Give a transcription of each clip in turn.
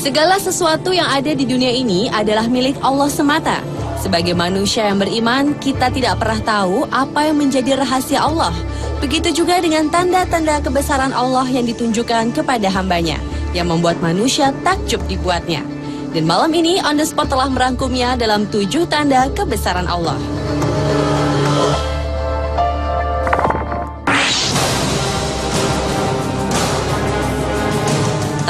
Segala sesuatu yang ada di dunia ini adalah milik Allah semata. Sebagai manusia yang beriman, kita tidak pernah tahu apa yang menjadi rahasia Allah. Begitu juga dengan tanda-tanda kebesaran Allah yang ditunjukkan kepada hambanya, yang membuat manusia takjub dibuatnya. Dan malam ini On The Spot telah merangkumnya dalam 7 tanda kebesaran Allah.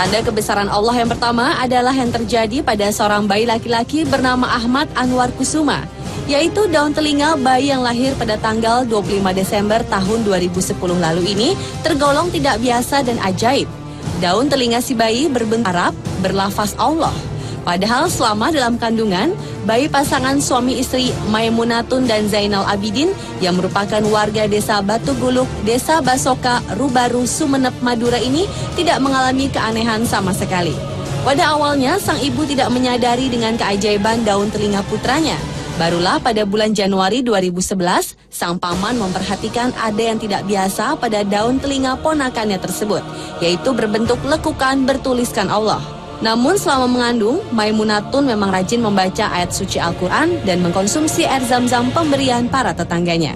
Tanda kebesaran Allah yang pertama adalah yang terjadi pada seorang bayi laki-laki bernama Ahmad Anwar Kusuma, yaitu daun telinga bayi yang lahir pada tanggal 25 Desember tahun 2010 lalu ini tergolong tidak biasa dan ajaib. Daun telinga si bayi berbentuk Arab berlafaz Allah. Padahal selama dalam kandungan, bayi pasangan suami istri Maimunatun dan Zainal Abidin yang merupakan warga desa Batu Guluk, desa Basoka, Rubaru, Sumeneb, Madura ini tidak mengalami keanehan sama sekali. Pada awalnya, sang ibu tidak menyadari dengan keajaiban daun telinga putranya. Barulah pada bulan Januari 2011, sang paman memperhatikan ada yang tidak biasa pada daun telinga ponakannya tersebut, yaitu berbentuk lekukan bertuliskan Allah. Namun selama mengandung, Maimunatun memang rajin membaca ayat suci Al-Quran dan mengkonsumsi air zam-zam pemberian para tetangganya.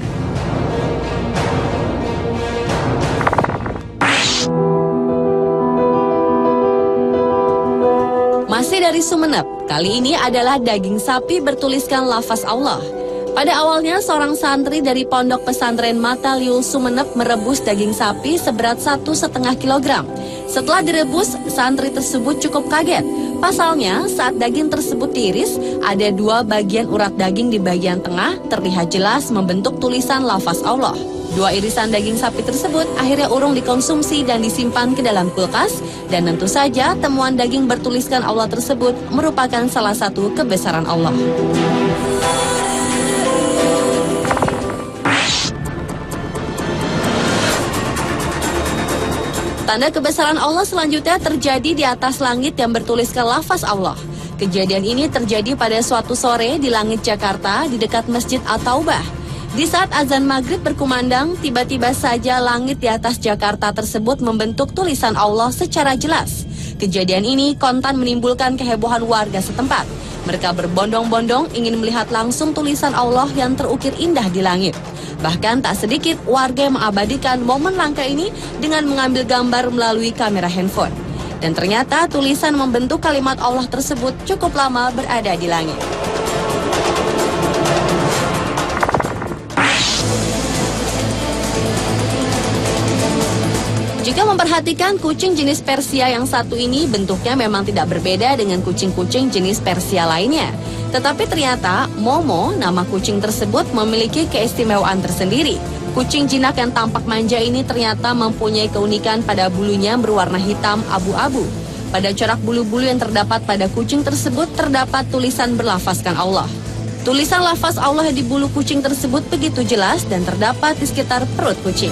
Masih dari Sumeneb, kali ini adalah daging sapi bertuliskan lafaz Allah. Pada awalnya, seorang santri dari Pondok Pesantren Mataliul Sumeneb merebus daging sapi seberat 1,5 kilogram. Setelah direbus, santri tersebut cukup kaget. Pasalnya, saat daging tersebut tiris, ada 2 bagian urat daging di bagian tengah terlihat jelas membentuk tulisan lafaz Allah. 2 irisan daging sapi tersebut akhirnya urung dikonsumsi dan disimpan ke dalam kulkas. Dan tentu saja temuan daging bertuliskan Allah tersebut merupakan salah satu kebesaran Allah. Tanda kebesaran Allah selanjutnya terjadi di atas langit yang bertuliskan lafaz Allah. Kejadian ini terjadi pada suatu sore di langit Jakarta di dekat Masjid At-Taubah. Di saat azan maghrib berkumandang, tiba-tiba saja langit di atas Jakarta tersebut membentuk tulisan Allah secara jelas. Kejadian ini kontan menimbulkan kehebohan warga setempat. Mereka berbondong-bondong ingin melihat langsung tulisan Allah yang terukir indah di langit. Bahkan tak sedikit warga yang mengabadikan momen langka ini dengan mengambil gambar melalui kamera handphone. Dan ternyata tulisan membentuk kalimat Allah tersebut cukup lama berada di langit. Jika memperhatikan kucing jenis Persia yang satu ini, bentuknya memang tidak berbeda dengan kucing-kucing jenis Persia lainnya. Tetapi ternyata Momo, nama kucing tersebut, memiliki keistimewaan tersendiri. Kucing jinak yang tampak manja ini ternyata mempunyai keunikan pada bulunya berwarna hitam abu-abu. Pada corak bulu-bulu yang terdapat pada kucing tersebut terdapat tulisan berlafazkan Allah. Tulisan lafaz Allah di bulu kucing tersebut begitu jelas dan terdapat di sekitar perut kucing.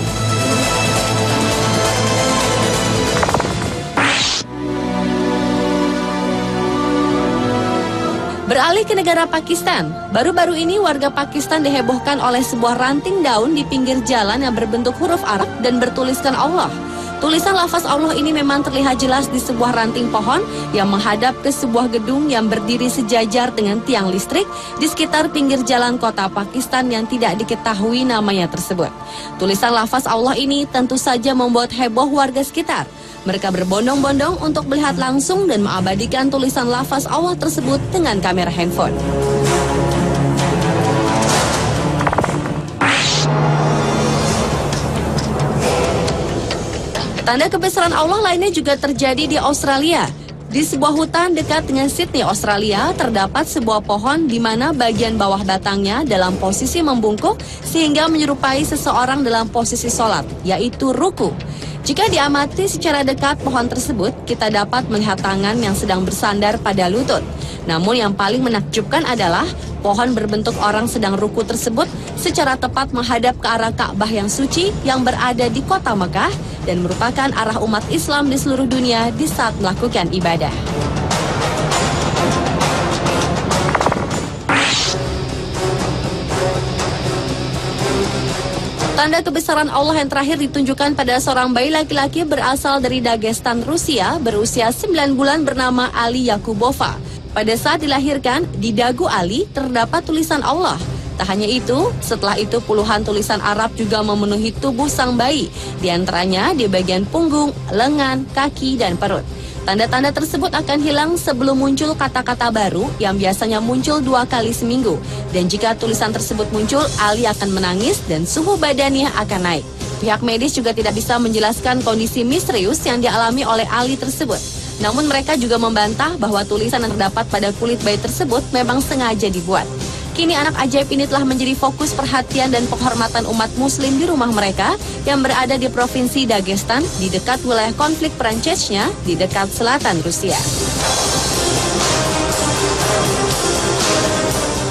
Beralih ke negara Pakistan, baru-baru ini warga Pakistan dihebohkan oleh sebuah ranting daun di pinggir jalan yang berbentuk huruf Arab dan bertuliskan Allah. Tulisan lafaz Allah ini memang terlihat jelas di sebuah ranting pohon yang menghadap ke sebuah gedung yang berdiri sejajar dengan tiang listrik di sekitar pinggir jalan kota Pakistan yang tidak diketahui namanya tersebut. Tulisan lafaz Allah ini tentu saja membuat heboh warga sekitar. Mereka berbondong-bondong untuk melihat langsung dan mengabadikan tulisan lafaz Allah tersebut dengan kamera handphone. Tanda kebesaran Allah lainnya juga terjadi di Australia. Di sebuah hutan dekat dengan Sydney, Australia, terdapat sebuah pohon di mana bagian bawah batangnya dalam posisi membungkuk sehingga menyerupai seseorang dalam posisi sholat, yaitu ruku. Jika diamati secara dekat pohon tersebut, kita dapat melihat tangan yang sedang bersandar pada lutut. Namun yang paling menakjubkan adalah pohon berbentuk orang sedang ruku tersebut secara tepat menghadap ke arah Ka'bah yang suci yang berada di kota Mekah dan merupakan arah umat Islam di seluruh dunia di saat melakukan ibadah. Tanda kebesaran Allah yang terakhir ditunjukkan pada seorang bayi laki-laki berasal dari Dagestan, Rusia, berusia 9 bulan bernama Ali Yakubova. Pada saat dilahirkan, di dagu Ali terdapat tulisan Allah. Tak hanya itu, setelah itu puluhan tulisan Arab juga memenuhi tubuh sang bayi, di antaranya di bagian punggung, lengan, kaki, dan perut. Tanda-tanda tersebut akan hilang sebelum muncul kata-kata baru yang biasanya muncul 2 kali seminggu. Dan jika tulisan tersebut muncul, Ali akan menangis dan suhu badannya akan naik. Pihak medis juga tidak bisa menjelaskan kondisi misterius yang dialami oleh Ali tersebut. Namun mereka juga membantah bahwa tulisan yang terdapat pada kulit bayi tersebut memang sengaja dibuat. Kini anak ajaib ini telah menjadi fokus perhatian dan penghormatan umat muslim di rumah mereka yang berada di provinsi Dagestan di dekat wilayah konflik perang Chechnya di dekat selatan Rusia.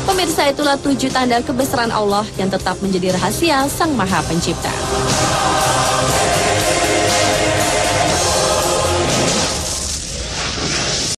Pemirsa, itulah 7 tanda kebesaran Allah yang tetap menjadi rahasia Sang Maha Pencipta.